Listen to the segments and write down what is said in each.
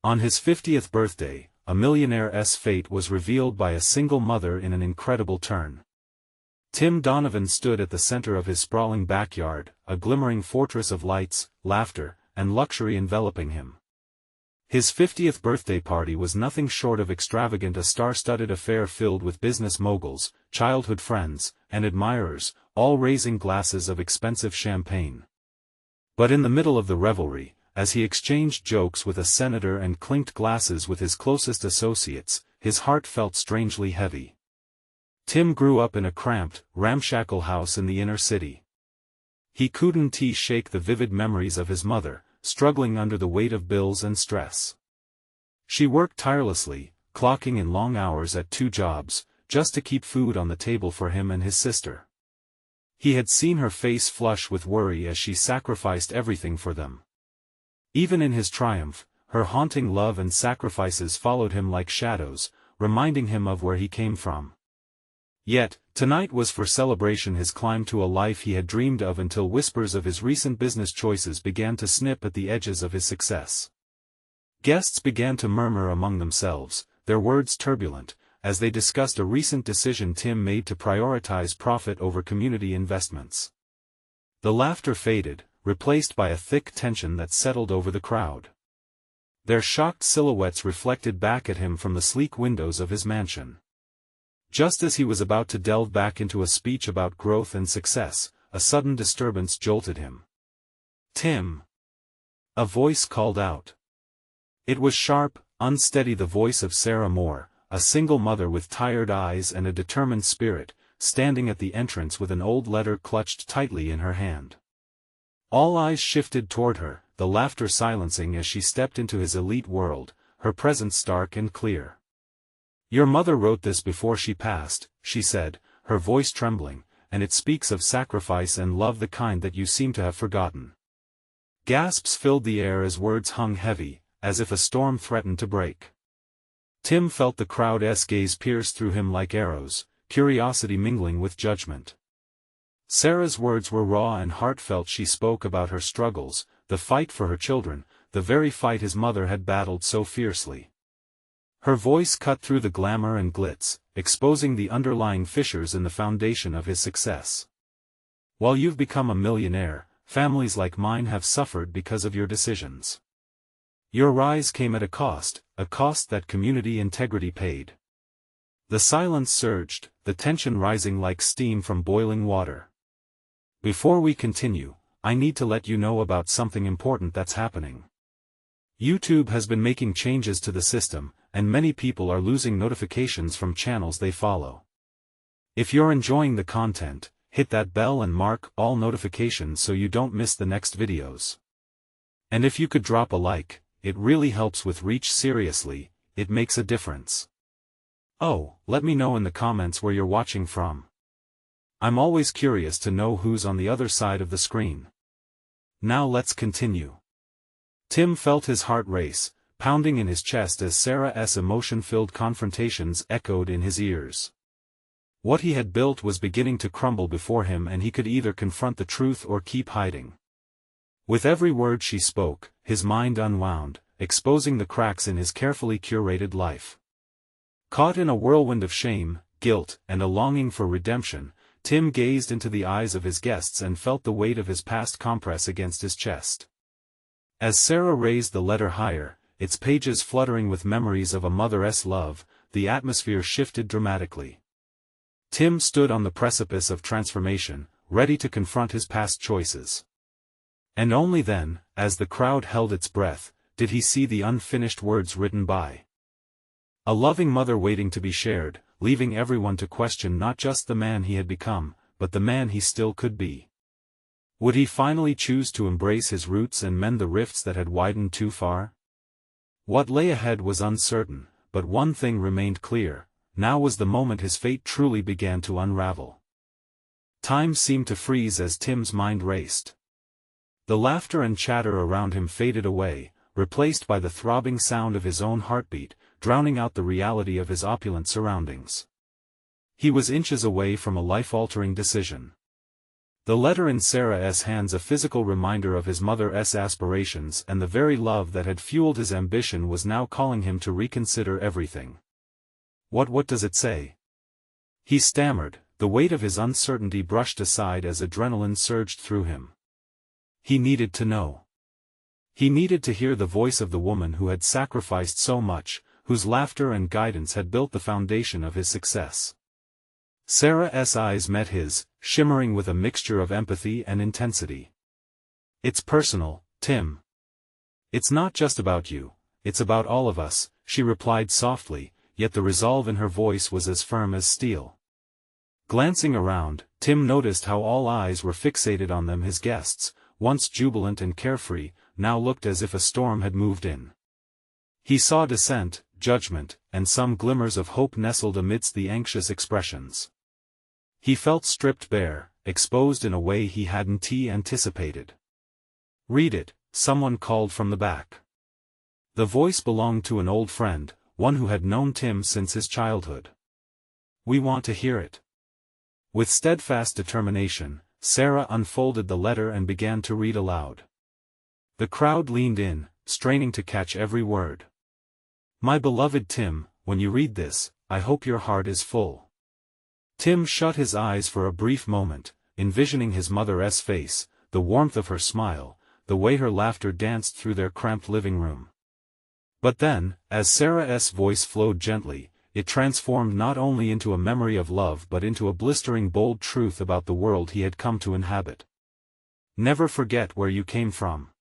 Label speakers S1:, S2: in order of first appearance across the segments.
S1: On his 50th birthday, a millionaire's fate was revealed by a single mother in an incredible turn. Tim Donovan stood at the center of his sprawling backyard, a glimmering fortress of lights, laughter, and luxury enveloping him. His 50th birthday party was nothing short of extravagant, a star-studded affair filled with business moguls, childhood friends, and admirers, all raising glasses of expensive champagne. But in the middle of the revelry, as he exchanged jokes with a senator and clinked glasses with his closest associates, his heart felt strangely heavy. Tim grew up in a cramped, ramshackle house in the inner city. He couldn't shake the vivid memories of his mother, struggling under the weight of bills and stress. She worked tirelessly, clocking in long hours at 2 jobs, just to keep food on the table for him and his sister. He had seen her face flush with worry as she sacrificed everything for them. Even in his triumph, her haunting love and sacrifices followed him like shadows, reminding him of where he came from. Yet, tonight was for celebration his climb to a life he had dreamed of until whispers of his recent business choices began to snip at the edges of his success. Guests began to murmur among themselves, their words turbulent, as they discussed a recent decision Tim made to prioritize profit over community investments. The laughter faded, replaced by a thick tension that settled over the crowd. Their shocked silhouettes reflected back at him from the sleek windows of his mansion. Just as he was about to delve back into a speech about growth and success, a sudden disturbance jolted him. "Tim!" A voice called out. It was sharp, unsteady, the voice of Sarah Moore, a single mother with tired eyes and a determined spirit, standing at the entrance with an old letter clutched tightly in her hand. All eyes shifted toward her, the laughter silencing as she stepped into his elite world, her presence stark and clear. "Your mother wrote this before she passed," she said, her voice trembling, "and it speaks of sacrifice and love, the kind that you seem to have forgotten." Gasps filled the air as words hung heavy, as if a storm threatened to break. Tim felt the crowd's gaze pierce through him like arrows, curiosity mingling with judgment. Sarah's words were raw and heartfelt. She spoke about her struggles, the fight for her children, the very fight his mother had battled so fiercely. Her voice cut through the glamour and glitz, exposing the underlying fissures in the foundation of his success. "While you've become a millionaire, families like mine have suffered because of your decisions. Your rise came at a cost that community integrity paid." The silence surged, the tension rising like steam from boiling water. "Before we continue, I need to let you know about something important that's happening. YouTube has been making changes to the system, and many people are losing notifications from channels they follow. If you're enjoying the content, hit that bell and mark all notifications so you don't miss the next videos. And if you could drop a like, it really helps with reach. Seriously, it makes a difference. Oh, let me know in the comments where you're watching from. I'm always curious to know who's on the other side of the screen. Now let's continue." Tim felt his heart race, pounding in his chest as Sarah's emotion-filled confrontations echoed in his ears. What he had built was beginning to crumble before him, and he could either confront the truth or keep hiding. With every word she spoke, his mind unwound, exposing the cracks in his carefully curated life. Caught in a whirlwind of shame, guilt, and a longing for redemption, Tim gazed into the eyes of his guests and felt the weight of his past compress against his chest. As Sarah raised the letter higher, its pages fluttering with memories of a mother's love, the atmosphere shifted dramatically. Tim stood on the precipice of transformation, ready to confront his past choices. And only then, as the crowd held its breath, did he see the unfinished words written by a loving mother waiting to be shared, leaving everyone to question not just the man he had become, but the man he still could be. Would he finally choose to embrace his roots and mend the rifts that had widened too far? What lay ahead was uncertain, but one thing remained clear: now was the moment his fate truly began to unravel. Time seemed to freeze as Tim's mind raced. The laughter and chatter around him faded away, replaced by the throbbing sound of his own heartbeat, drowning out the reality of his opulent surroundings. He was inches away from a life-altering decision. The letter in Sarah's hands, a physical reminder of his mother's aspirations, and the very love that had fueled his ambition was now calling him to reconsider everything. What does it say?" he stammered, the weight of his uncertainty brushed aside as adrenaline surged through him. He needed to know. He needed to hear the voice of the woman who had sacrificed so much, whose laughter and guidance had built the foundation of his success. Sarah's eyes met his, shimmering with a mixture of empathy and intensity. "It's personal, Tim. It's not just about you, it's about all of us," she replied softly, yet the resolve in her voice was as firm as steel. Glancing around, Tim noticed how all eyes were fixated on them. His guests, once jubilant and carefree, now looked as if a storm had moved in. He saw dissent, judgment, and some glimmers of hope nestled amidst the anxious expressions. He felt stripped bare, exposed in a way he hadn't anticipated. "Read it," someone called from the back. The voice belonged to an old friend, one who had known Tim since his childhood. "We want to hear it." With steadfast determination, Sarah unfolded the letter and began to read aloud. The crowd leaned in, straining to catch every word. "My beloved Tim, when you read this, I hope your heart is full." Tim shut his eyes for a brief moment, envisioning his mother's face, the warmth of her smile, the way her laughter danced through their cramped living room. But then, as Sarah's voice flowed gently, it transformed not only into a memory of love but into a blistering bold truth about the world he had come to inhabit. "Never forget where you came from.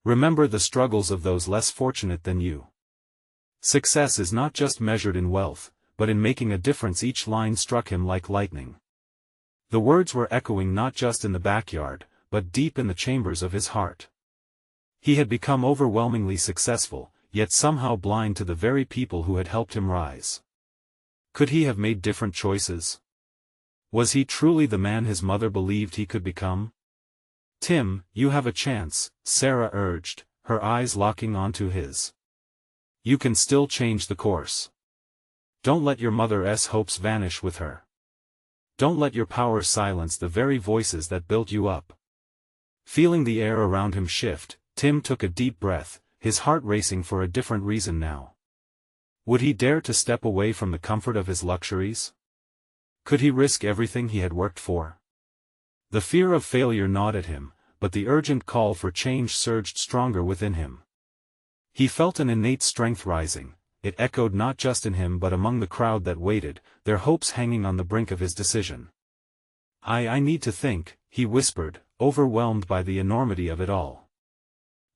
S1: Remember the struggles of those less fortunate than you. Success is not just measured in wealth, but in making a difference." Each line struck him like lightning. The words were echoing not just in the backyard, but deep in the chambers of his heart. He had become overwhelmingly successful, yet somehow blind to the very people who had helped him rise. Could he have made different choices? Was he truly the man his mother believed he could become? "Tim, you have a chance," Sarah urged, her eyes locking onto his. "You can still change the course. Don't let your mother's hopes vanish with her. Don't let your power silence the very voices that built you up." Feeling the air around him shift, Tim took a deep breath, his heart racing for a different reason now. Would he dare to step away from the comfort of his luxuries? Could he risk everything he had worked for? The fear of failure gnawed at him, but the urgent call for change surged stronger within him. He felt an innate strength rising. It echoed not just in him but among the crowd that waited, their hopes hanging on the brink of his decision. I need to think," he whispered, overwhelmed by the enormity of it all.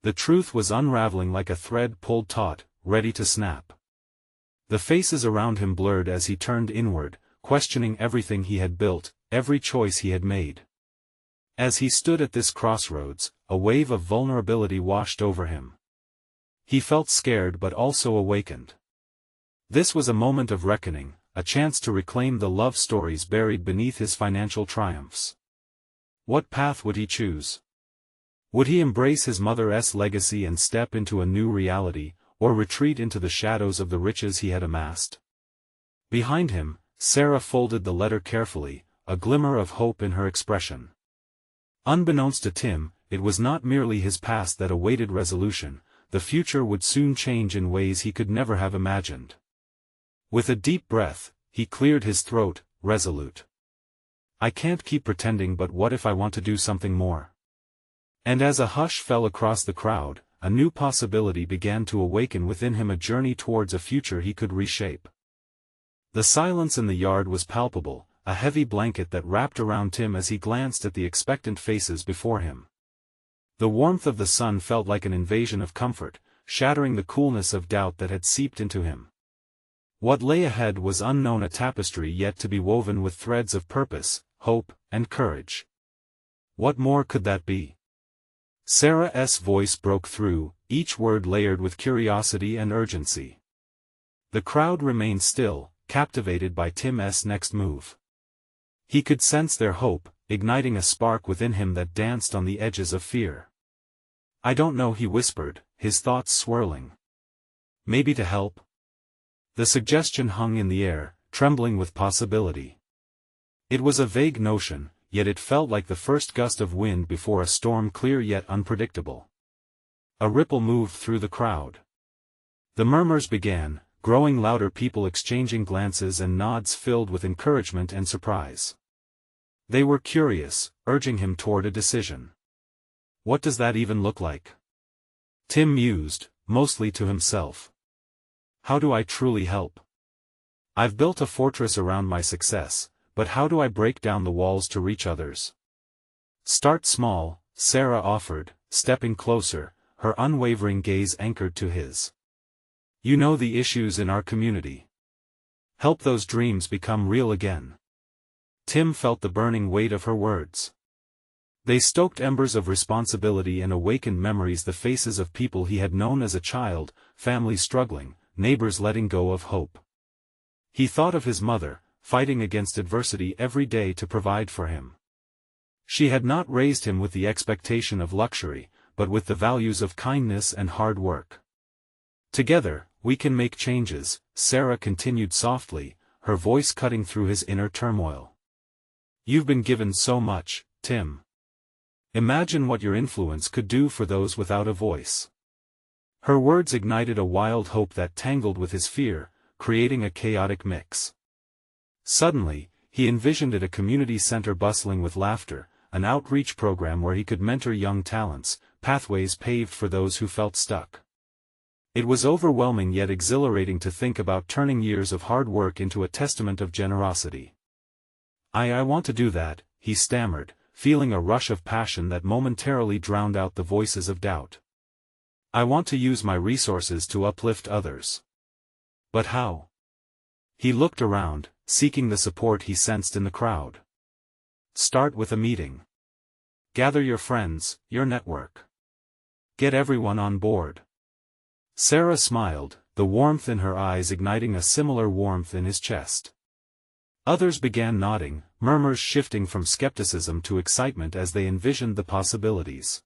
S1: The truth was unraveling like a thread pulled taut, ready to snap. The faces around him blurred as he turned inward, questioning everything he had built, every choice he had made. As he stood at this crossroads, a wave of vulnerability washed over him. He felt scared but also awakened. This was a moment of reckoning, a chance to reclaim the love stories buried beneath his financial triumphs. What path would he choose? Would he embrace his mother's legacy and step into a new reality, or retreat into the shadows of the riches he had amassed? Behind him, Sarah folded the letter carefully, a glimmer of hope in her expression. Unbeknownst to Tim, it was not merely his past that awaited resolution, the future would soon change in ways he could never have imagined. With a deep breath, he cleared his throat, resolute. "I can't keep pretending, but what if I want to do something more?" And as a hush fell across the crowd, a new possibility began to awaken within him, a journey towards a future he could reshape. The silence in the yard was palpable, a heavy blanket that wrapped around Tim as he glanced at the expectant faces before him. The warmth of the sun felt like an invasion of comfort, shattering the coolness of doubt that had seeped into him. What lay ahead was unknown, a tapestry yet to be woven with threads of purpose, hope, and courage. What more could that be? Sarah's voice broke through, each word layered with curiosity and urgency. The crowd remained still, captivated by Tim's next move. He could sense their hope, igniting a spark within him that danced on the edges of fear. "I don't know," he whispered, his thoughts swirling. "Maybe to help?" The suggestion hung in the air, trembling with possibility. It was a vague notion, yet it felt like the first gust of wind before a storm, clear yet unpredictable. A ripple moved through the crowd. The murmurs began, growing louder, people exchanging glances and nods filled with encouragement and surprise. They were curious, urging him toward a decision. What does that even look like? Tim mused, mostly to himself. How do I truly help? I've built a fortress around my success, but how do I break down the walls to reach others? Start small, Sarah offered, stepping closer, her unwavering gaze anchored to his. You know the issues in our community. Help those dreams become real again. Tim felt the burning weight of her words. They stoked embers of responsibility and awakened memories, the faces of people he had known as a child, families struggling, neighbors letting go of hope. He thought of his mother, fighting against adversity every day to provide for him. She had not raised him with the expectation of luxury, but with the values of kindness and hard work. Together, we can make changes, Sarah continued softly, her voice cutting through his inner turmoil. You've been given so much, Tim. Imagine what your influence could do for those without a voice. Her words ignited a wild hope that tangled with his fear, creating a chaotic mix. Suddenly, he envisioned it, a community center bustling with laughter, an outreach program where he could mentor young talents, pathways paved for those who felt stuck. It was overwhelming yet exhilarating to think about turning years of hard work into a testament of generosity. I want to do that, he stammered, feeling a rush of passion that momentarily drowned out the voices of doubt. I want to use my resources to uplift others. But how? He looked around, seeking the support he sensed in the crowd. Start with a meeting. Gather your friends, your network. Get everyone on board. Sarah smiled, the warmth in her eyes igniting a similar warmth in his chest. Others began nodding, murmurs shifting from skepticism to excitement as they envisioned the possibilities.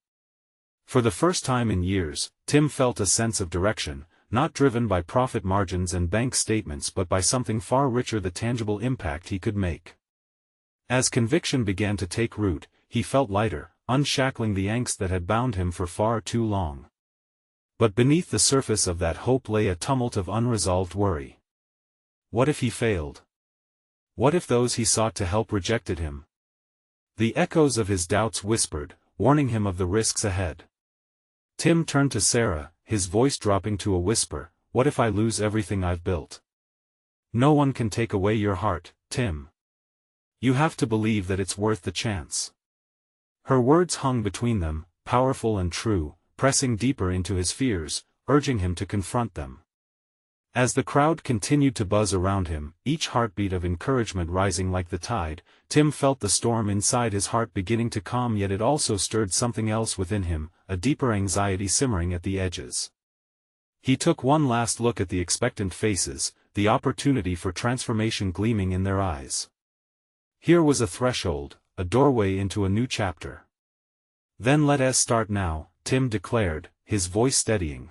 S1: For the first time in years, Tim felt a sense of direction, not driven by profit margins and bank statements but by something far richer, the tangible impact he could make. As conviction began to take root, he felt lighter, unshackling the angst that had bound him for far too long. But beneath the surface of that hope lay a tumult of unresolved worry. What if he failed? What if those he sought to help rejected him? The echoes of his doubts whispered, warning him of the risks ahead. Tim turned to Sarah, his voice dropping to a whisper, what if I lose everything I've built? No one can take away your heart, Tim. You have to believe that it's worth the chance. Her words hung between them, powerful and true, pressing deeper into his fears, urging him to confront them. As the crowd continued to buzz around him, each heartbeat of encouragement rising like the tide, Tim felt the storm inside his heart beginning to calm, yet it also stirred something else within him, a deeper anxiety simmering at the edges. He took one last look at the expectant faces, the opportunity for transformation gleaming in their eyes. Here was a threshold, a doorway into a new chapter. Then let us start now, Tim declared, his voice steadying.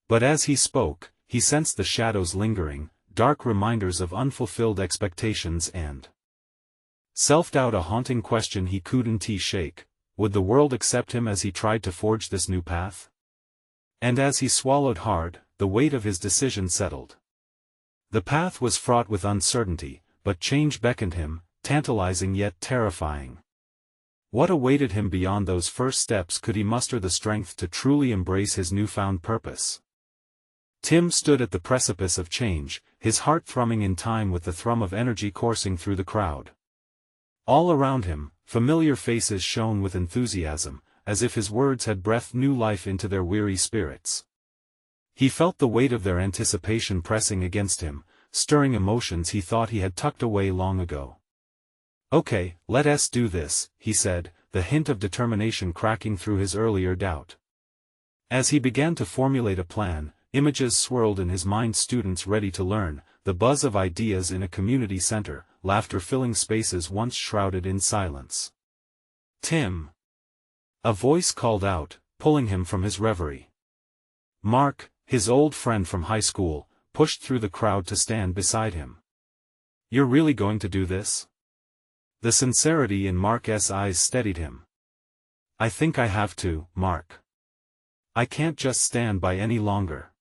S1: But as he spoke, he sensed the shadows lingering, dark reminders of unfulfilled expectations and self-doubt, a haunting question he couldn't shake. Would the world accept him as he tried to forge this new path? And as he swallowed hard, the weight of his decision settled. The path was fraught with uncertainty, but change beckoned him, tantalizing yet terrifying. What awaited him beyond those first steps? Could he muster the strength to truly embrace his newfound purpose? Tim stood at the precipice of change, his heart thrumming in time with the thrum of energy coursing through the crowd. All around him, familiar faces shone with enthusiasm, as if his words had breathed new life into their weary spirits. He felt the weight of their anticipation pressing against him, stirring emotions he thought he had tucked away long ago. Okay, let us do this, he said, the hint of determination cracking through his earlier doubt. As he began to formulate a plan, images swirled in his mind, students ready to learn, the buzz of ideas in a community center, laughter filling spaces once shrouded in silence. Tim! A voice called out, pulling him from his reverie. Mark, his old friend from high school, pushed through the crowd to stand beside him. You're really going to do this? The sincerity in Mark's eyes steadied him. I think I have to, Mark. I can't just stand by any longer.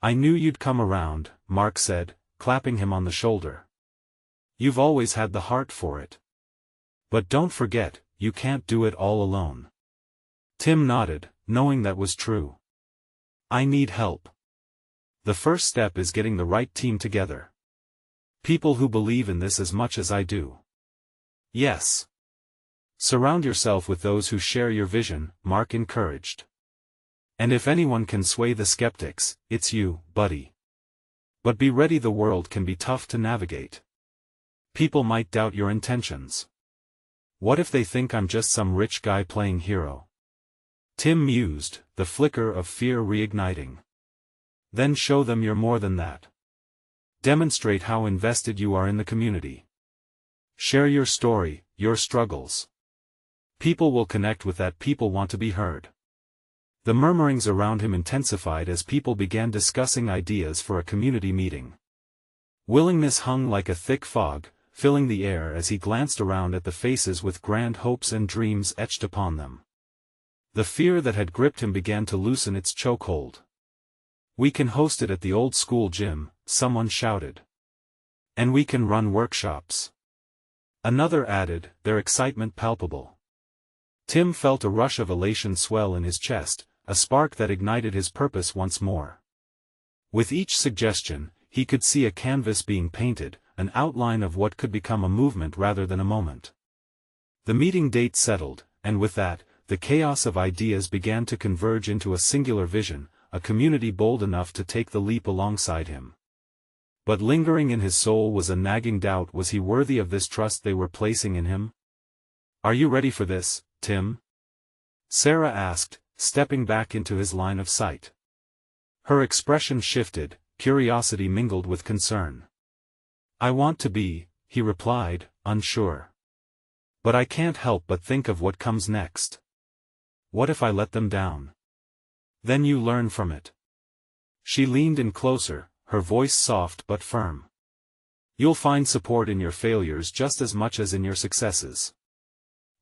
S1: I knew you'd come around, Mark said, clapping him on the shoulder. You've always had the heart for it. But don't forget, you can't do it all alone. Tim nodded, knowing that was true. I need help. The first step is getting the right team together. People who believe in this as much as I do. Yes. Surround yourself with those who share your vision, Mark encouraged. And if anyone can sway the skeptics, it's you, buddy. But be ready, the world can be tough to navigate. People might doubt your intentions. What if they think I'm just some rich guy playing hero? Tim mused, the flicker of fear reigniting. Then show them you're more than that. Demonstrate how invested you are in the community. Share your story, your struggles. People will connect with that. People want to be heard. The murmurings around him intensified as people began discussing ideas for a community meeting. Willingness hung like a thick fog, filling the air as he glanced around at the faces with grand hopes and dreams etched upon them. The fear that had gripped him began to loosen its chokehold. We can host it at the old school gym, someone shouted. And we can run workshops. Another added, their excitement palpable. Tim felt a rush of elation swell in his chest, a spark that ignited his purpose once more. With each suggestion, he could see a canvas being painted, an outline of what could become a movement rather than a moment. The meeting date settled, and with that, the chaos of ideas began to converge into a singular vision, a community bold enough to take the leap alongside him. But lingering in his soul was a nagging doubt: was he worthy of this trust they were placing in him? Are you ready for this, Tim? Sarah asked, stepping back into his line of sight. Her expression shifted, curiosity mingled with concern. I want to be, he replied, unsure. But I can't help but think of what comes next. What if I let them down? Then you learn from it. She leaned in closer, her voice soft but firm. You'll find support in your failures just as much as in your successes.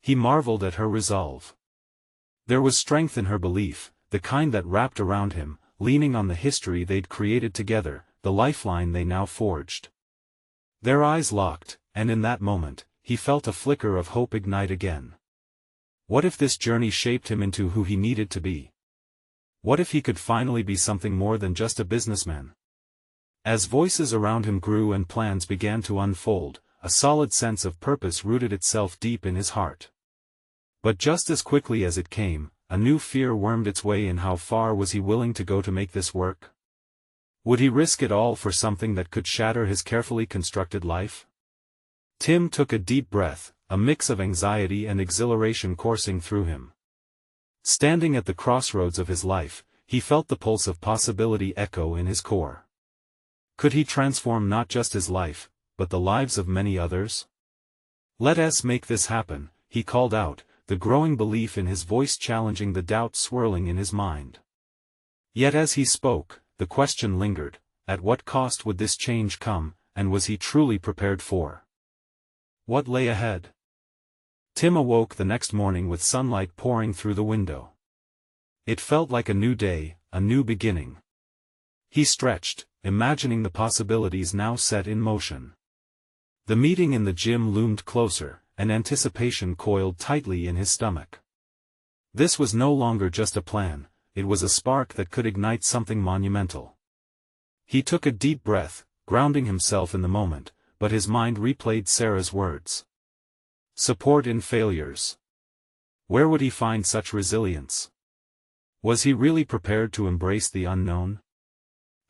S1: He marveled at her resolve. There was strength in her belief, the kind that wrapped around him, leaning on the history they'd created together, the lifeline they now forged. Their eyes locked, and in that moment, he felt a flicker of hope ignite again. What if this journey shaped him into who he needed to be? What if he could finally be something more than just a businessman? As voices around him grew and plans began to unfold, a solid sense of purpose rooted itself deep in his heart. But just as quickly as it came, a new fear wormed its way in. How far was he willing to go to make this work? Would he risk it all for something that could shatter his carefully constructed life? Tim took a deep breath, a mix of anxiety and exhilaration coursing through him. Standing at the crossroads of his life, he felt the pulse of possibility echo in his core. Could he transform not just his life, but the lives of many others? Let us make this happen, he called out, the growing belief in his voice challenging the doubt swirling in his mind. Yet as he spoke, the question lingered: at what cost would this change come, and was he truly prepared for what lay ahead? Tim awoke the next morning with sunlight pouring through the window. It felt like a new day, a new beginning. He stretched, imagining the possibilities now set in motion. The meeting in the gym loomed closer, and anticipation coiled tightly in his stomach. This was no longer just a plan, it was a spark that could ignite something monumental. He took a deep breath, grounding himself in the moment, but his mind replayed Sarah's words. Support in failures. Where would he find such resilience? Was he really prepared to embrace the unknown?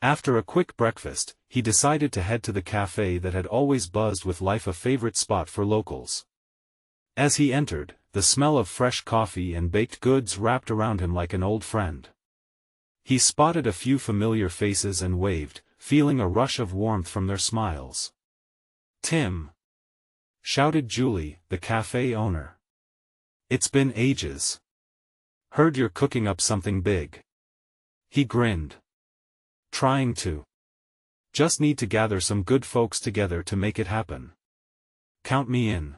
S1: After a quick breakfast, he decided to head to the cafe that had always buzzed with life, a favorite spot for locals. As he entered, the smell of fresh coffee and baked goods wrapped around him like an old friend. He spotted a few familiar faces and waved, feeling a rush of warmth from their smiles. Tim! Shouted Julie, the cafe owner. It's been ages. Heard you're cooking up something big. He grinned. Trying to. Just need to gather some good folks together to make it happen. Count me in.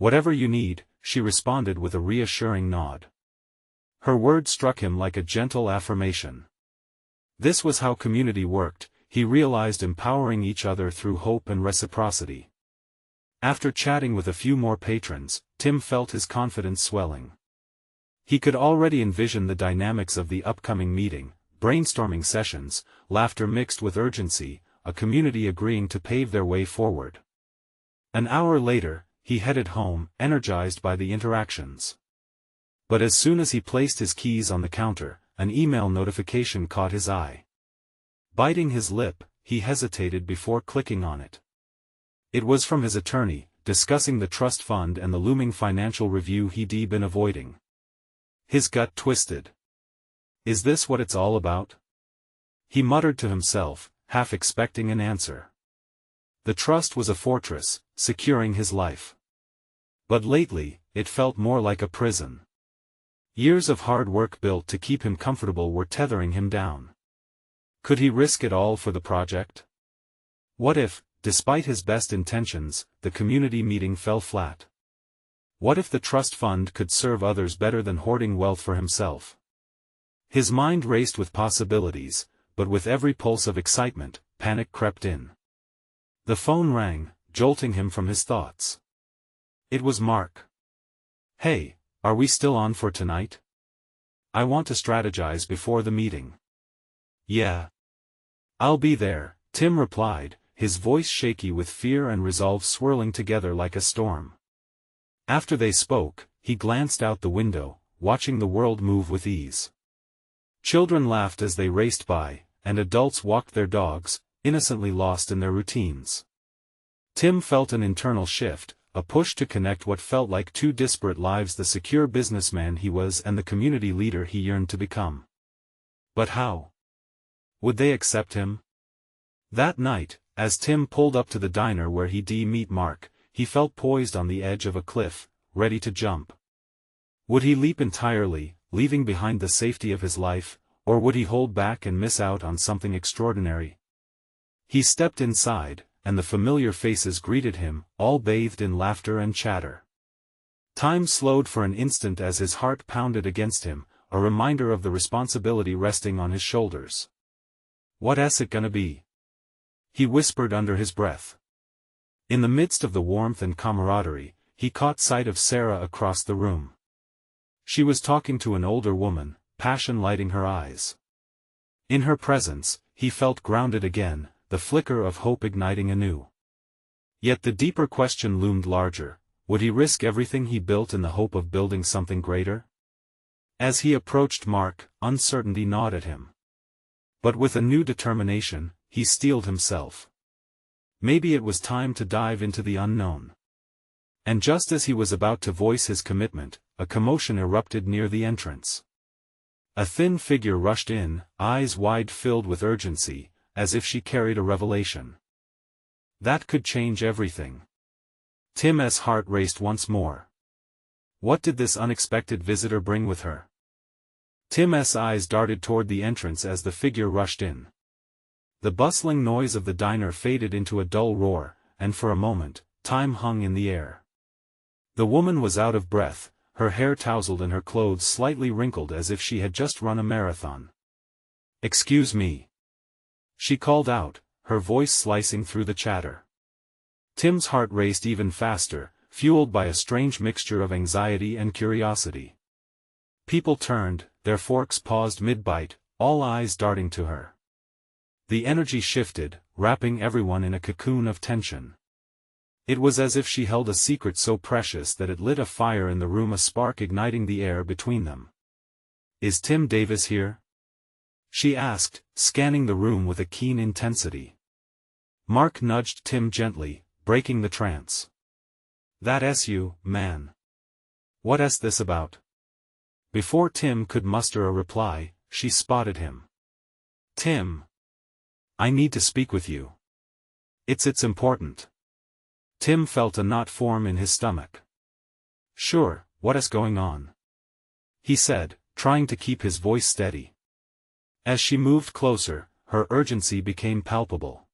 S1: "Whatever you need," she responded with a reassuring nod. Her words struck him like a gentle affirmation. This was how community worked, he realized, empowering each other through hope and reciprocity. After chatting with a few more patrons, Tim felt his confidence swelling. He could already envision the dynamics of the upcoming meeting, brainstorming sessions, laughter mixed with urgency, a community agreeing to pave their way forward. An hour later, he headed home, energized by the interactions. But as soon as he placed his keys on the counter, an email notification caught his eye. Biting his lip, he hesitated before clicking on it. It was from his attorney, discussing the trust fund and the looming financial review he'd been avoiding. His gut twisted. Is this what it's all about? He muttered to himself, half expecting an answer. The trust was a fortress, securing his life. But lately, it felt more like a prison. Years of hard work built to keep him comfortable were tethering him down. Could he risk it all for the project? What if, despite his best intentions, the community meeting fell flat? What if the trust fund could serve others better than hoarding wealth for himself? His mind raced with possibilities, but with every pulse of excitement, panic crept in. The phone rang, jolting him from his thoughts. It was Mark. "Hey, are we still on for tonight? I want to strategize before the meeting." "Yeah. I'll be there," Tim replied, his voice shaky with fear and resolve swirling together like a storm. After they spoke, he glanced out the window, watching the world move with ease. Children laughed as they raced by, and adults walked their dogs, innocently lost in their routines. Tim felt an internal shift, a push to connect what felt like two disparate lives: the secure businessman he was and the community leader he yearned to become. But how? Would they accept him? That night, as Tim pulled up to the diner where he'd meet Mark, he felt poised on the edge of a cliff, ready to jump. Would he leap entirely, leaving behind the safety of his life, or would he hold back and miss out on something extraordinary? He stepped inside, and the familiar faces greeted him, all bathed in laughter and chatter. Time slowed for an instant as his heart pounded against him, a reminder of the responsibility resting on his shoulders. "What's it gonna be?" he whispered under his breath. In the midst of the warmth and camaraderie, he caught sight of Sarah across the room. She was talking to an older woman, passion lighting her eyes. In her presence, he felt grounded again, the flicker of hope igniting anew. Yet the deeper question loomed larger: would he risk everything he built in the hope of building something greater? As he approached Mark, uncertainty gnawed at him. But with a new determination, he steeled himself. Maybe it was time to dive into the unknown. And just as he was about to voice his commitment, a commotion erupted near the entrance. A thin figure rushed in, eyes wide filled with urgency, as if she carried a revelation. That could change everything. Tim's heart raced once more. What did this unexpected visitor bring with her? Tim's eyes darted toward the entrance as the figure rushed in. The bustling noise of the diner faded into a dull roar, and for a moment, time hung in the air. The woman was out of breath, her hair tousled and her clothes slightly wrinkled as if she had just run a marathon. "Excuse me," she called out, her voice slicing through the chatter. Tim's heart raced even faster, fueled by a strange mixture of anxiety and curiosity. People turned, their forks paused mid-bite, all eyes darting to her. The energy shifted, wrapping everyone in a cocoon of tension. It was as if she held a secret so precious that it lit a fire in the room, a spark igniting the air between them. "Is Tim Davis here?" she asked, scanning the room with a keen intensity. Mark nudged Tim gently, breaking the trance. "That's you, man. What's this about?" Before Tim could muster a reply, she spotted him. "Tim. I need to speak with you. It's important." Tim felt a knot form in his stomach. "Sure, what's going on?" he said, trying to keep his voice steady. As she moved closer, her urgency became palpable.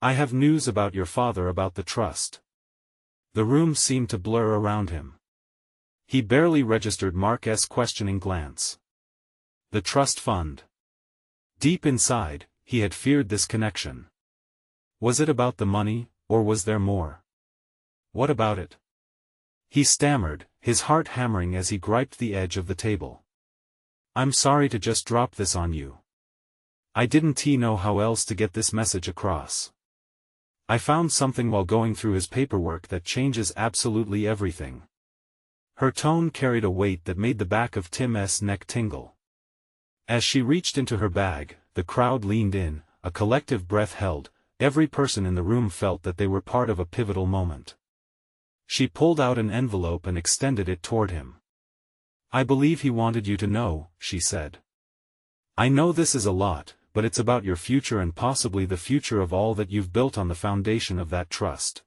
S1: "I have news about your father, about the trust. The room seemed to blur around him. He barely registered Mark's questioning glance. The trust fund. Deep inside, he had feared this connection. Was it about the money, or was there more? What about it? He stammered, his heart hammering as he griped the edge of the table. I'm sorry to just drop this on you. I didn't know how else to get this message across. I found something while going through his paperwork that changes absolutely everything. Her tone carried a weight that made the back of Tim's neck tingle. As she reached into her bag, the crowd leaned in, a collective breath held, every person in the room felt that they were part of a pivotal moment. She pulled out an envelope and extended it toward him. I believe he wanted you to know, she said. I know this is a lot, but it's about your future and possibly the future of all that you've built on the foundation of that trust.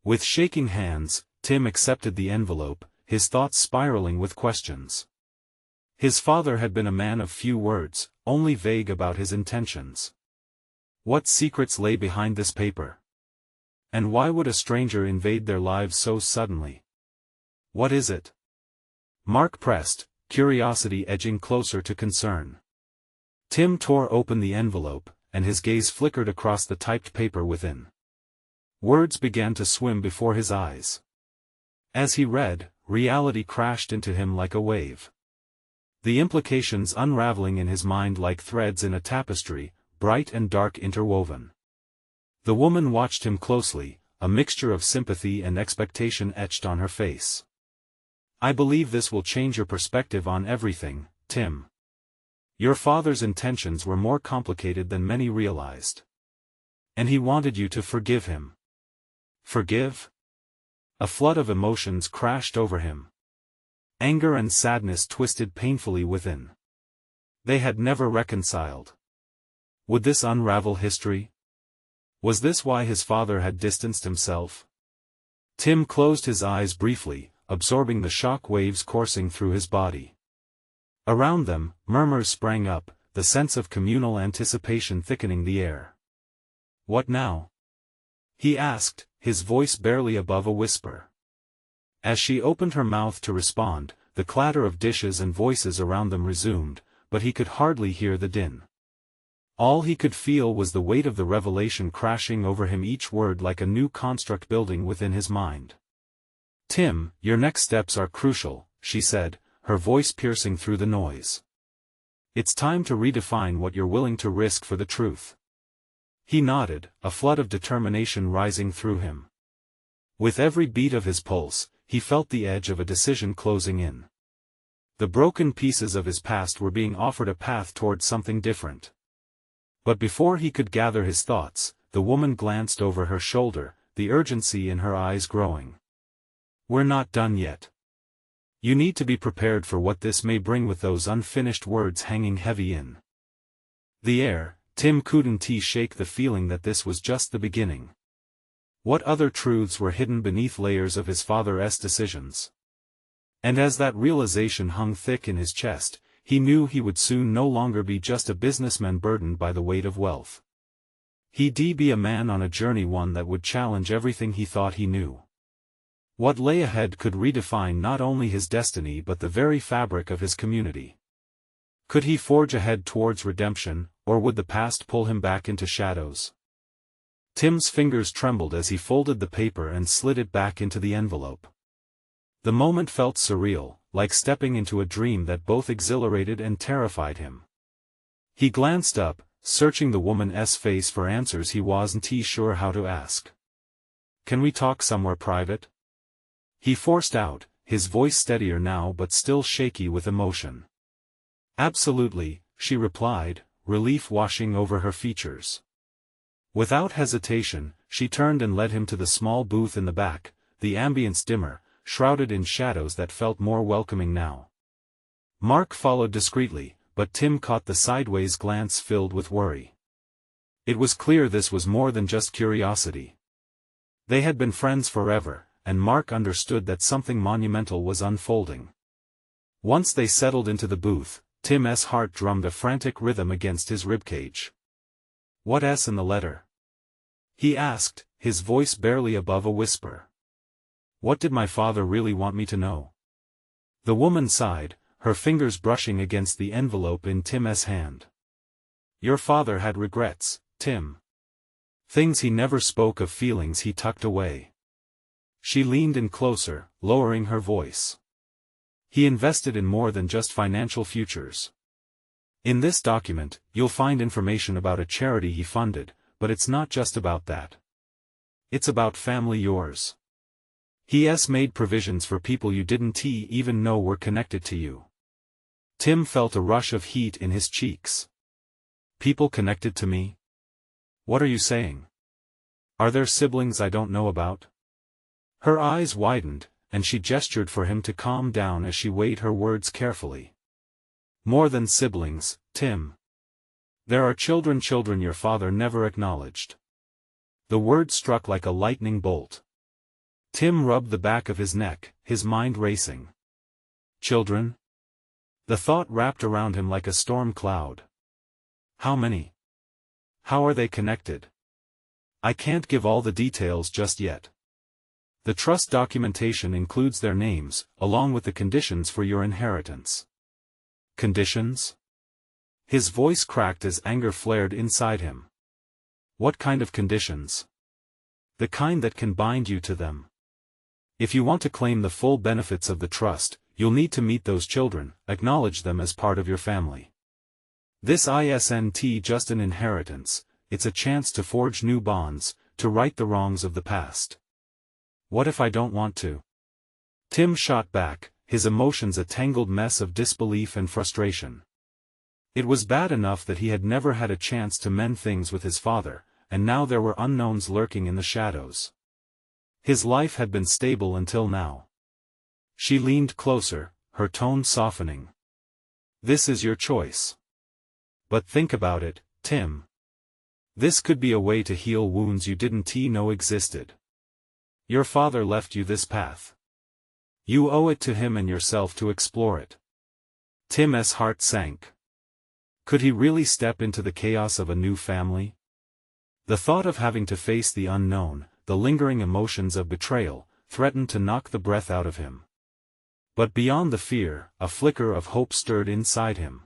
S1: With shaking hands, Tim accepted the envelope, his thoughts spiraling with questions. His father had been a man of few words, only vague about his intentions. What secrets lay behind this paper? And why would a stranger invade their lives so suddenly? What is it? Mark pressed, curiosity edging closer to concern. Tim tore open the envelope, and his gaze flickered across the typed paper within. Words began to swim before his eyes. As he read, reality crashed into him like a wave. The implications unraveling in his mind like threads in a tapestry, bright and dark interwoven. The woman watched him closely, a mixture of sympathy and expectation etched on her face. I believe this will change your perspective on everything, Tim. Your father's intentions were more complicated than many realized. And he wanted you to forgive him. Forgive? A flood of emotions crashed over him. Anger and sadness twisted painfully within. They had never reconciled. Would this unravel history? Was this why his father had distanced himself? Tim closed his eyes briefly, absorbing the shock waves coursing through his body. Around them, murmurs sprang up, the sense of communal anticipation thickening the air. What now? He asked, his voice barely above a whisper. As she opened her mouth to respond, the clatter of dishes and voices around them resumed, but he could hardly hear the din. All he could feel was the weight of the revelation crashing over him, each word like a new construct building within his mind. Tim, your next steps are crucial, she said, her voice piercing through the noise. It's time to redefine what you're willing to risk for the truth. He nodded, a flood of determination rising through him. With every beat of his pulse, he felt the edge of a decision closing in. The broken pieces of his past were being offered a path toward something different. But before he could gather his thoughts, the woman glanced over her shoulder, the urgency in her eyes growing. We're not done yet. You need to be prepared for what this may bring, with those unfinished words hanging heavy in the air. Tim couldn't shake the feeling that this was just the beginning. What other truths were hidden beneath layers of his father's decisions? And as that realization hung thick in his chest, he knew he would soon no longer be just a businessman burdened by the weight of wealth. He'd be a man on a journey, one that would challenge everything he thought he knew. What lay ahead could redefine not only his destiny but the very fabric of his community. Could he forge ahead towards redemption, or would the past pull him back into shadows? Tim's fingers trembled as he folded the paper and slid it back into the envelope. The moment felt surreal, like stepping into a dream that both exhilarated and terrified him. He glanced up, searching the woman's face for answers he wasn't sure how to ask. Can we talk somewhere private? He forced out, his voice steadier now but still shaky with emotion. Absolutely, she replied, relief washing over her features. Without hesitation, she turned and led him to the small booth in the back, the ambience dimmer, shrouded in shadows that felt more welcoming now. Mark followed discreetly, but Tim caught the sideways glance filled with worry. It was clear this was more than just curiosity. They had been friends forever, and Mark understood that something monumental was unfolding. Once they settled into the booth, Tim's heart drummed a frantic rhythm against his ribcage. What's in the letter? He asked, his voice barely above a whisper. What did my father really want me to know? The woman sighed, her fingers brushing against the envelope in Tim's hand. Your father had regrets, Tim. Things he never spoke of, feelings he tucked away. She leaned in closer, lowering her voice. He invested in more than just financial futures. In this document, you'll find information about a charity he funded, but it's not just about that. It's about family, yours. He's made provisions for people you didn't even know were connected to you. Tim felt a rush of heat in his cheeks. People connected to me? What are you saying? Are there siblings I don't know about? Her eyes widened, and she gestured for him to calm down as she weighed her words carefully. More than siblings, Tim. There are children your father never acknowledged. The word struck like a lightning bolt. Tim rubbed the back of his neck, his mind racing. Children? The thought wrapped around him like a storm cloud. How many? How are they connected? I can't give all the details just yet. The trust documentation includes their names, along with the conditions for your inheritance. Conditions? His voice cracked as anger flared inside him. What kind of conditions? The kind that can bind you to them. If you want to claim the full benefits of the trust, you'll need to meet those children, acknowledge them as part of your family. This isn't just an inheritance, it's a chance to forge new bonds, to right the wrongs of the past. What if I don't want to? Tim shot back, his emotions a tangled mess of disbelief and frustration. It was bad enough that he had never had a chance to mend things with his father, and now there were unknowns lurking in the shadows. His life had been stable until now. She leaned closer, her tone softening. This is your choice. But think about it, Tim. This could be a way to heal wounds you didn't know existed. Your father left you this path. You owe it to him and yourself to explore it. Tim's heart sank. Could he really step into the chaos of a new family? The thought of having to face the unknown, the lingering emotions of betrayal, threatened to knock the breath out of him. But beyond the fear, a flicker of hope stirred inside him.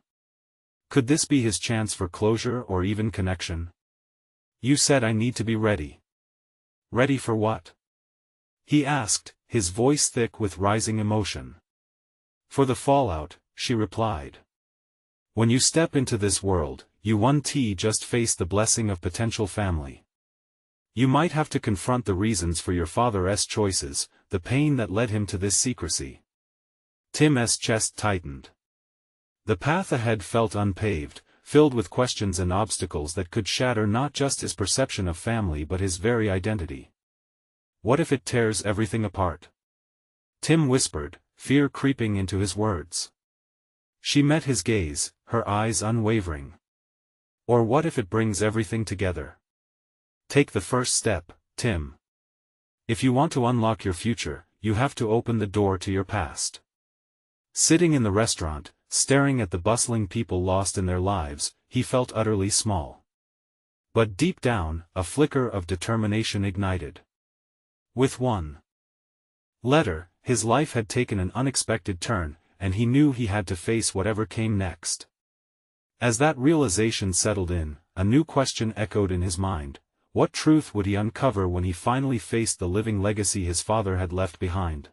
S1: Could this be his chance for closure or even connection? You said I need to be ready. Ready for what? He asked, his voice thick with rising emotion. For the fallout, she replied. When you step into this world, you won't just face the blessing of potential family. You might have to confront the reasons for your father's choices, the pain that led him to this secrecy. Tim's chest tightened. The path ahead felt unpaved, filled with questions and obstacles that could shatter not just his perception of family but his very identity. What if it tears everything apart? Tim whispered, fear creeping into his words. She met his gaze, her eyes unwavering. Or what if it brings everything together? Take the first step, Tim. If you want to unlock your future, you have to open the door to your past. Sitting in the restaurant, staring at the bustling people lost in their lives, he felt utterly small. But deep down, a flicker of determination ignited. With one letter, his life had taken an unexpected turn, and he knew he had to face whatever came next. As that realization settled in, a new question echoed in his mind. What truth would he uncover when he finally faced the living legacy his father had left behind?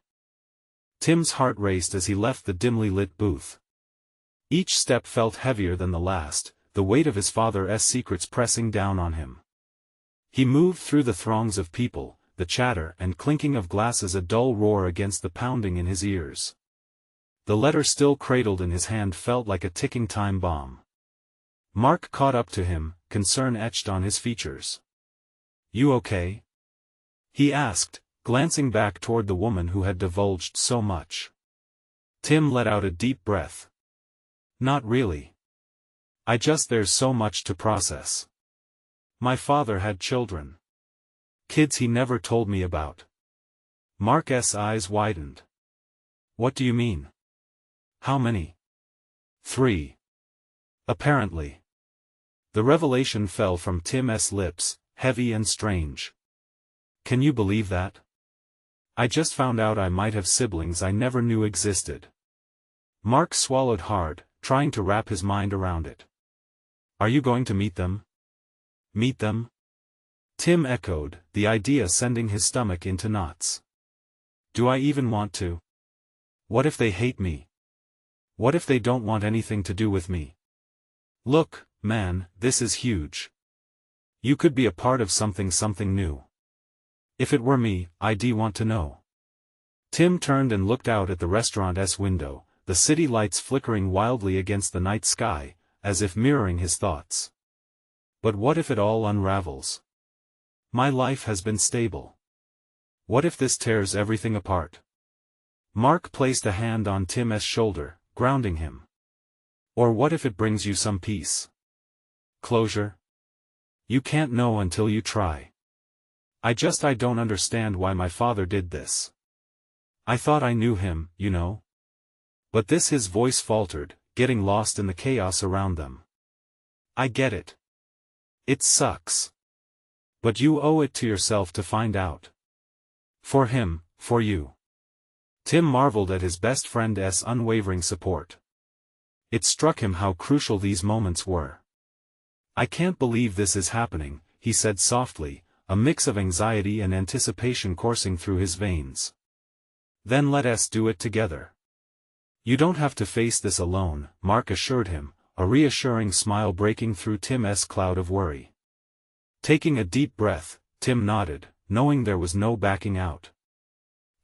S1: Tim's heart raced as he left the dimly lit booth. Each step felt heavier than the last, the weight of his father's secrets pressing down on him. He moved through the throngs of people, the chatter and clinking of glasses a dull roar against the pounding in his ears. The letter still cradled in his hand felt like a ticking time bomb. Mark caught up to him, concern etched on his features. You okay? He asked, glancing back toward the woman who had divulged so much. Tim let out a deep breath. Not really. There's so much to process. My father had children. Kids he never told me about. Mark's eyes widened. What do you mean? How many? 3. Apparently. The revelation fell from Tim's lips, heavy and strange. Can you believe that? I just found out I might have siblings I never knew existed. Mark swallowed hard, trying to wrap his mind around it. Are you going to meet them? Meet them? Tim echoed, the idea sending his stomach into knots. Do I even want to? What if they hate me? What if they don't want anything to do with me? Look, man, this is huge. You could be a part of something new. If it were me, I'd want to know. Tim turned and looked out at the restaurant's window, the city lights flickering wildly against the night sky, as if mirroring his thoughts. But what if it all unravels? My life has been stable. What if this tears everything apart? Mark placed a hand on Tim's shoulder, grounding him. Or what if it brings you some peace? Closure? You can't know until you try. I don't understand why my father did this. I thought I knew him, you know. But his voice faltered, getting lost in the chaos around them. I get it. It sucks. But you owe it to yourself to find out. For him, for you. Tim marveled at his best friend's unwavering support. It struck him how crucial these moments were. I can't believe this is happening, he said softly, a mix of anxiety and anticipation coursing through his veins. Then let us do it together. You don't have to face this alone, Mark assured him, a reassuring smile breaking through Tim's cloud of worry. Taking a deep breath, Tim nodded, knowing there was no backing out.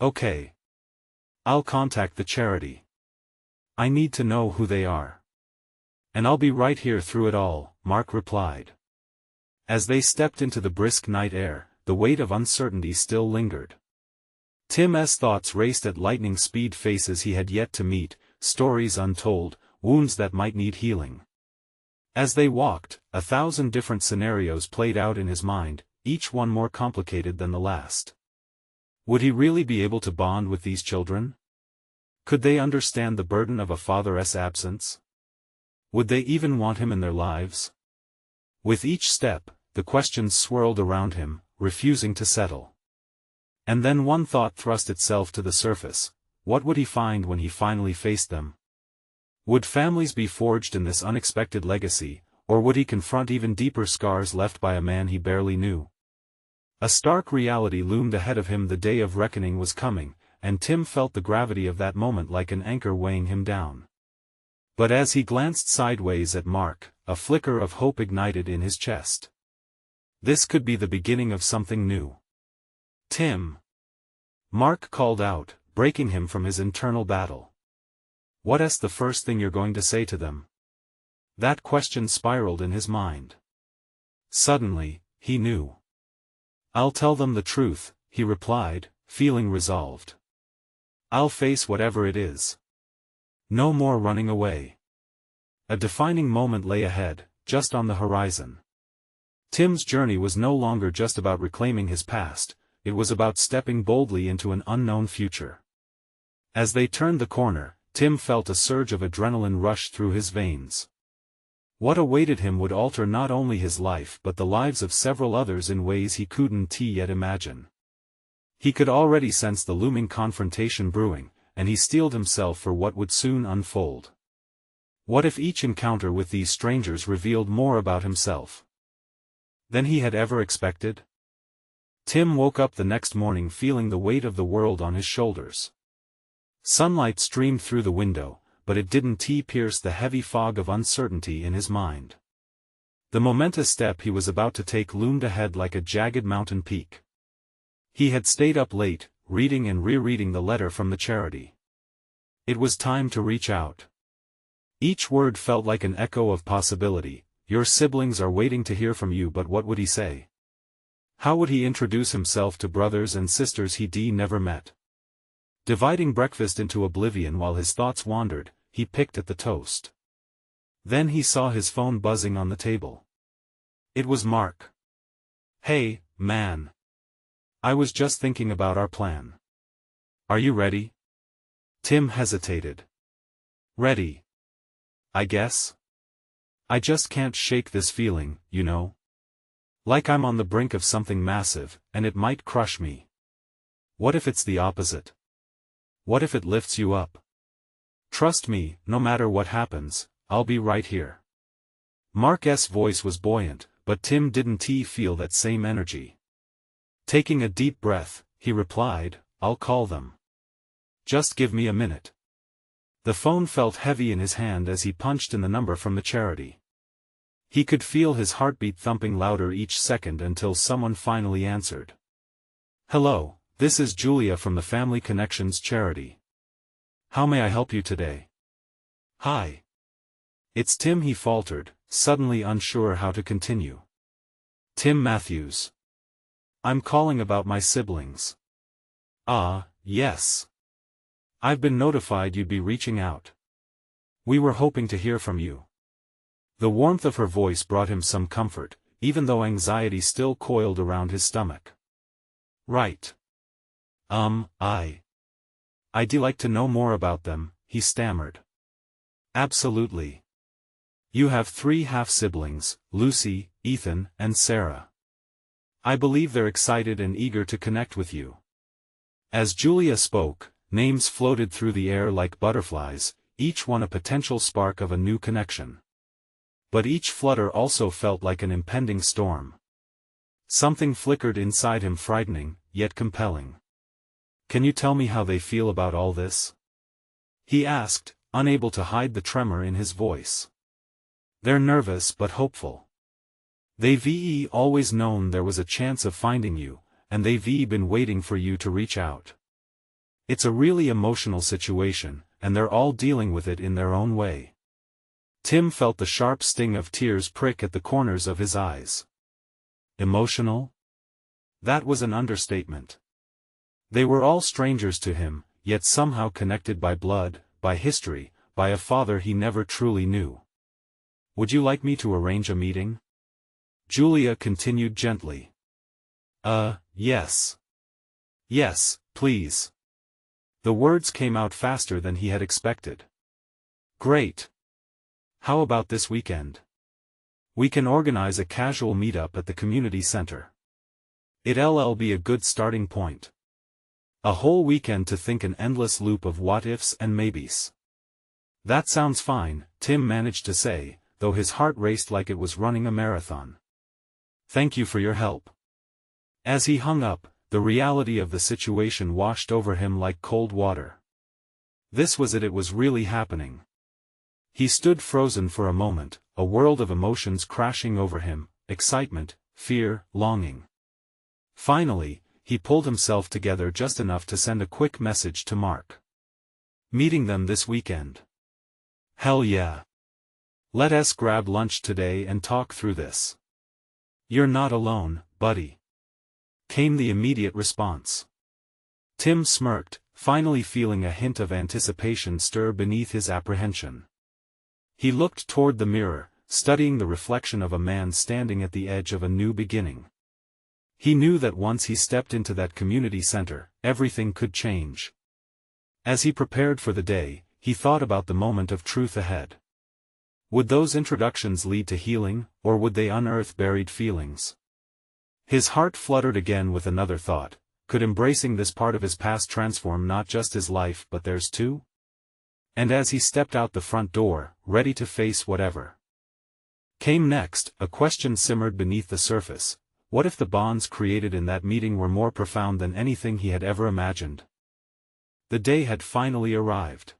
S1: Okay. I'll contact the charity. I need to know who they are. And I'll be right here through it all, Mark replied. As they stepped into the brisk night air, the weight of uncertainty still lingered. Tim's thoughts raced at lightning speed, faces he had yet to meet, stories untold, wounds that might need healing. As they walked, 1,000 different scenarios played out in his mind, each one more complicated than the last. Would he really be able to bond with these children? Could they understand the burden of a father's absence? Would they even want him in their lives? With each step, the questions swirled around him, refusing to settle. And then one thought thrust itself to the surface: what would he find when he finally faced them? Would families be forged in this unexpected legacy, or would he confront even deeper scars left by a man he barely knew? A stark reality loomed ahead of him. The day of reckoning was coming, and Tim felt the gravity of that moment like an anchor weighing him down. But as he glanced sideways at Mark, a flicker of hope ignited in his chest. This could be the beginning of something new. Tim! Mark called out, breaking him from his internal battle. What's the first thing you're going to say to them? That question spiraled in his mind. Suddenly, he knew. I'll tell them the truth, he replied, feeling resolved. I'll face whatever it is. No more running away. A defining moment lay ahead, just on the horizon. Tim's journey was no longer just about reclaiming his past, it was about stepping boldly into an unknown future. As they turned the corner, Tim felt a surge of adrenaline rush through his veins. What awaited him would alter not only his life but the lives of several others in ways he couldn't yet imagine. He could already sense the looming confrontation brewing, and he steeled himself for what would soon unfold. What if each encounter with these strangers revealed more about himself than he had ever expected? Tim woke up the next morning feeling the weight of the world on his shoulders. Sunlight streamed through the window, but it didn't pierce the heavy fog of uncertainty in his mind. The momentous step he was about to take loomed ahead like a jagged mountain peak. He had stayed up late, reading and rereading the letter from the charity. It was time to reach out. Each word felt like an echo of possibility. Your siblings are waiting to hear from you, but what would he say? How would he introduce himself to brothers and sisters he'd never met? Dividing breakfast into oblivion while his thoughts wandered, he picked at the toast. Then he saw his phone buzzing on the table. It was Mark. Hey, man. I was just thinking about our plan. Are you ready? Tim hesitated. Ready. I guess. I just can't shake this feeling, you know? Like I'm on the brink of something massive, and it might crush me. What if it's the opposite? What if it lifts you up? Trust me, no matter what happens, I'll be right here. Mark's voice was buoyant, but Tim didn't feel that same energy. Taking a deep breath, he replied, I'll call them. Just give me a minute. The phone felt heavy in his hand as he punched in the number from the charity. He could feel his heartbeat thumping louder each second until someone finally answered. Hello, this is Julia from the Family Connections charity. How may I help you today? Hi. It's Tim, he faltered, suddenly unsure how to continue. Tim Matthews. I'm calling about my siblings. Ah, yes. I've been notified you'd be reaching out. We were hoping to hear from you. The warmth of her voice brought him some comfort, even though anxiety still coiled around his stomach. Right. I'd like to know more about them, he stammered. Absolutely. You have 3 half-siblings, Lucy, Ethan, and Sarah. I believe they're excited and eager to connect with you. As Julia spoke, names floated through the air like butterflies, each one a potential spark of a new connection. But each flutter also felt like an impending storm. Something flickered inside him, frightening, yet compelling. Can you tell me how they feel about all this? He asked, unable to hide the tremor in his voice. They're nervous but hopeful. They've always known there was a chance of finding you, and they've been waiting for you to reach out. It's a really emotional situation, and they're all dealing with it in their own way. Tim felt the sharp sting of tears prick at the corners of his eyes. Emotional? That was an understatement. They were all strangers to him, yet somehow connected by blood, by history, by a father he never truly knew. Would you like me to arrange a meeting? Julia continued gently. Yes. Yes, please. The words came out faster than he had expected. Great. How about this weekend? We can organize a casual meetup at the community center. It'll be a good starting point. A whole weekend to think an endless loop of what-ifs and maybes. That sounds fine, Tim managed to say, though his heart raced like it was running a marathon. Thank you for your help. As he hung up, the reality of the situation washed over him like cold water. This was it, it was really happening. He stood frozen for a moment, a world of emotions crashing over him, excitement, fear, longing. Finally, he pulled himself together just enough to send a quick message to Mark. Meeting them this weekend. Hell yeah. Let's grab lunch today and talk through this. You're not alone, buddy. Came the immediate response. Tim smirked, finally feeling a hint of anticipation stir beneath his apprehension. He looked toward the mirror, studying the reflection of a man standing at the edge of a new beginning. He knew that once he stepped into that community center, everything could change. As he prepared for the day, he thought about the moment of truth ahead. Would those introductions lead to healing, or would they unearth buried feelings? His heart fluttered again with another thought: could embracing this part of his past transform not just his life but theirs too? And as he stepped out the front door, ready to face whatever came next, a question simmered beneath the surface. What if the bonds created in that meeting were more profound than anything he had ever imagined? The day had finally arrived.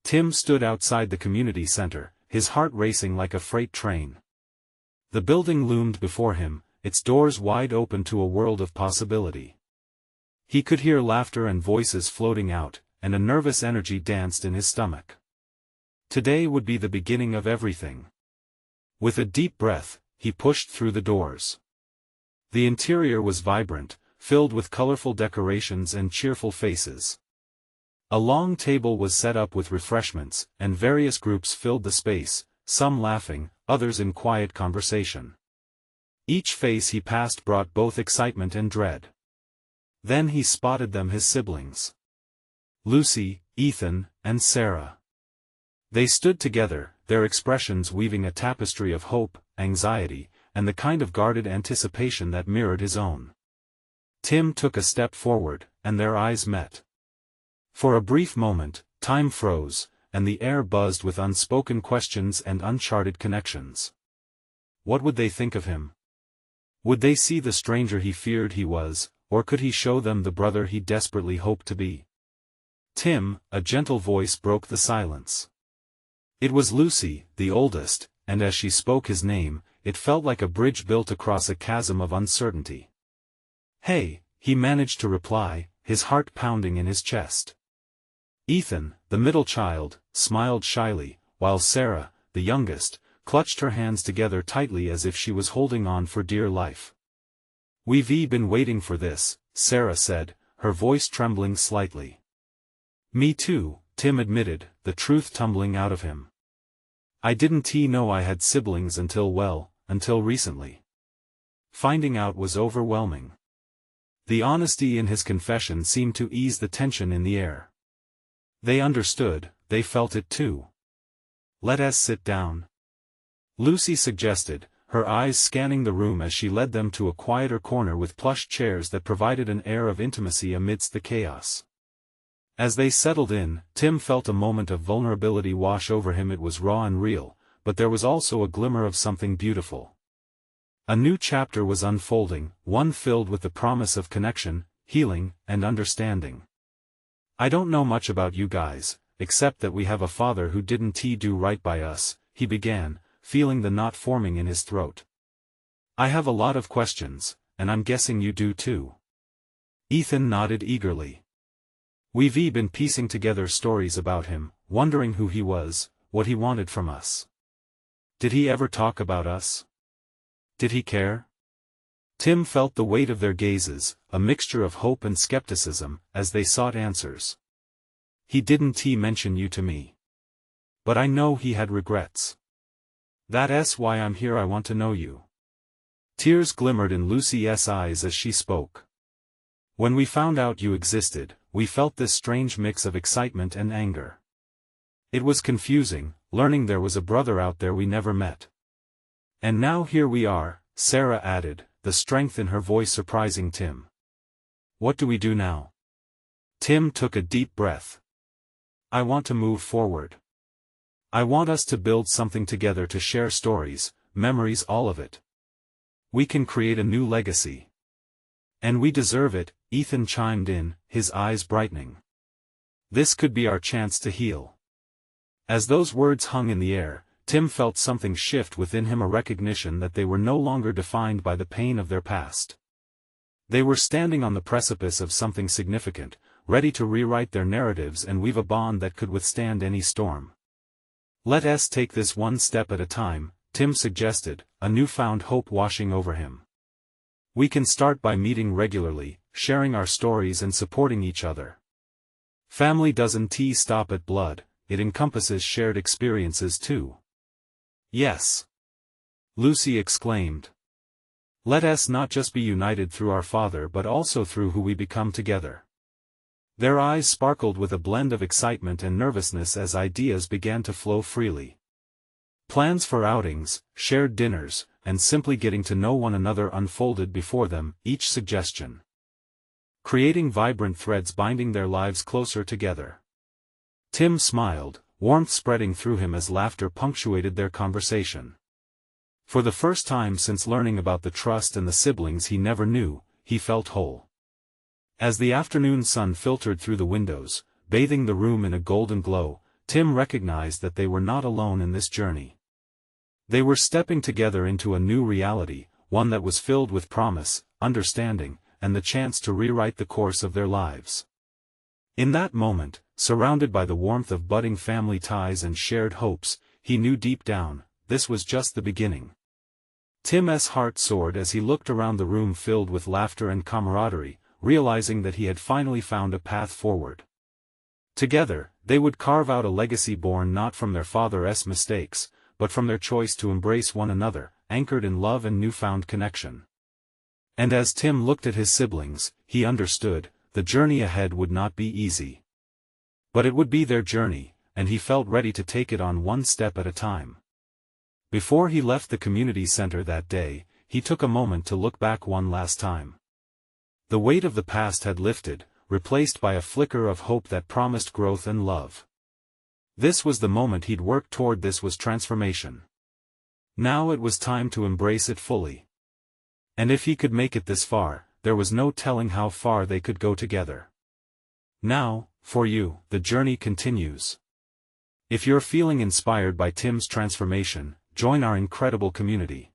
S1: Tim stood outside the community center, his heart racing like a freight train. The building loomed before him, its doors wide open to a world of possibility. He could hear laughter and voices floating out, and a nervous energy danced in his stomach. Today would be the beginning of everything. With a deep breath, he pushed through the doors. The interior was vibrant, filled with colorful decorations and cheerful faces. A long table was set up with refreshments, and various groups filled the space, some laughing, others in quiet conversation. Each face he passed brought both excitement and dread. Then he spotted them, his siblings. Lucy, Ethan, and Sarah. They stood together, their expressions weaving a tapestry of hope, anxiety, and the kind of guarded anticipation that mirrored his own. Tim took a step forward, and their eyes met. For a brief moment, time froze, and the air buzzed with unspoken questions and uncharted connections. What would they think of him? Would they see the stranger he feared he was, or could he show them the brother he desperately hoped to be? Tim, a gentle voice broke the silence. It was Lucy, the oldest, and as she spoke his name, it felt like a bridge built across a chasm of uncertainty. "Hey," he managed to reply, his heart pounding in his chest. Ethan, the middle child, smiled shyly, while Sarah, the youngest, clutched her hands together tightly as if she was holding on for dear life. "We've been waiting for this," Sarah said, her voice trembling slightly. "Me too," Tim admitted, the truth tumbling out of him. "I didn't know I had siblings until recently. Finding out was overwhelming." The honesty in his confession seemed to ease the tension in the air. They understood, they felt it too. "Let us sit down," Lucy suggested, her eyes scanning the room as she led them to a quieter corner with plush chairs that provided an air of intimacy amidst the chaos. As they settled in, Tim felt a moment of vulnerability wash over him. It was raw and real, but there was also a glimmer of something beautiful. A new chapter was unfolding, one filled with the promise of connection, healing, and understanding. "I don't know much about you guys, except that we have a father who didn't do right by us," he began, feeling the knot forming in his throat. "I have a lot of questions, and I'm guessing you do too." Ethan nodded eagerly. "We've been piecing together stories about him, wondering who he was, what he wanted from us. Did he ever talk about us? Did he care?" Tim felt the weight of their gazes, a mixture of hope and skepticism, as they sought answers. "He didn't mention you to me. But I know he had regrets. That's why I'm here. I want to know you." Tears glimmered in Lucy's eyes as she spoke. "When we found out you existed, we felt this strange mix of excitement and anger. It was confusing, learning there was a brother out there we never met. And now here we are," Sarah added, the strength in her voice surprising Tim. "What do we do now?" Tim took a deep breath. "I want to move forward. I want us to build something together, to share stories, memories, all of it. We can create a new legacy. And we deserve it," Ethan chimed in, his eyes brightening. "This could be our chance to heal." As those words hung in the air, Tim felt something shift within him, a recognition that they were no longer defined by the pain of their past. They were standing on the precipice of something significant, ready to rewrite their narratives and weave a bond that could withstand any storm. "Let us take this one step at a time," Tim suggested, a newfound hope washing over him. "We can start by meeting regularly, sharing our stories and supporting each other. Family doesn't stop at blood, it encompasses shared experiences too." "Yes!" Lucy exclaimed. "Let us not just be united through our father but also through who we become together." Their eyes sparkled with a blend of excitement and nervousness as ideas began to flow freely. Plans for outings, shared dinners, and simply getting to know one another unfolded before them, each suggestion creating vibrant threads binding their lives closer together. Tim smiled, warmth spreading through him as laughter punctuated their conversation. For the first time since learning about the trust and the siblings he never knew, he felt whole. As the afternoon sun filtered through the windows, bathing the room in a golden glow, Tim recognized that they were not alone in this journey. They were stepping together into a new reality, one that was filled with promise, understanding, and the chance to rewrite the course of their lives. In that moment, surrounded by the warmth of budding family ties and shared hopes, he knew deep down, this was just the beginning. Tim's heart soared as he looked around the room filled with laughter and camaraderie, realizing that he had finally found a path forward. Together, they would carve out a legacy born not from their father's mistakes, but from their choice to embrace one another, anchored in love and newfound connection. And as Tim looked at his siblings, he understood, the journey ahead would not be easy. But it would be their journey, and he felt ready to take it on one step at a time. Before he left the community center that day, he took a moment to look back one last time. The weight of the past had lifted, replaced by a flicker of hope that promised growth and love. This was the moment he'd worked toward. This was transformation. Now it was time to embrace it fully. And if he could make it this far, there was no telling how far they could go together. Now, for you, the journey continues. If you're feeling inspired by Tim's transformation, join our incredible community.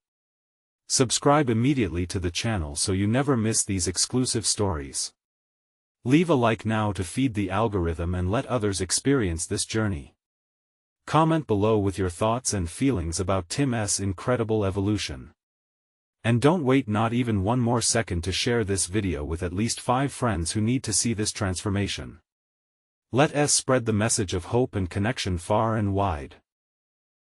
S1: Subscribe immediately to the channel so you never miss these exclusive stories. Leave a like now to feed the algorithm and let others experience this journey. Comment below with your thoughts and feelings about Tim's incredible evolution. And don't wait not even one more second to share this video with at least 5 friends who need to see this transformation. Let us spread the message of hope and connection far and wide.